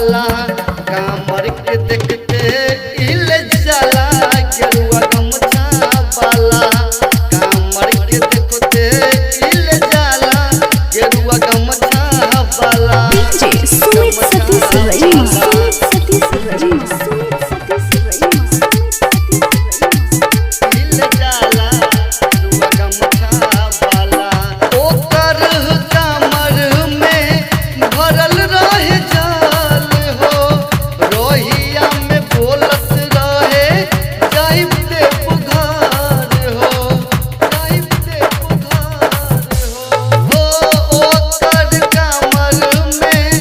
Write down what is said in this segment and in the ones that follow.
बाला कामर के देखते हिल जाला गेरुआ गमछा बाला कामर के देखते हिल जाला गेरुआ गमछा बाला डीजे सुमित सतीश रईमा सुमित सतीश रईमा सुमित सतीश रईमा हिल जाला गेरुआ गमछा बाला ओकर कमर में भरल रहे जाल हो रोहिया में बोलत रहे जाइब दे पुकार हो जाइब दे पुकार हो ओकर कमर में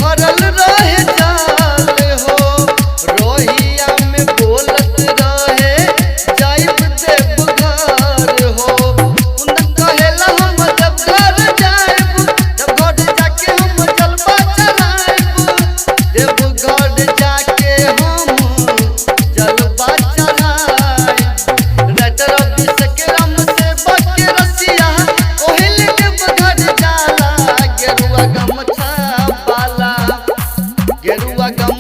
भरल रहे जाल हो रोहिया में बोलत रहे जाइब दे पुकार हो उन कहेला हम जब घर जाइब जब घर जाके हम जलवा चढ़ाइब देवघर जाके हम जलवा चढ़ाइब राइटर विश्वकर्म से बके रसिया ओहिल देवघर जाला गेरुआ गमछा बाला गेरुआ गम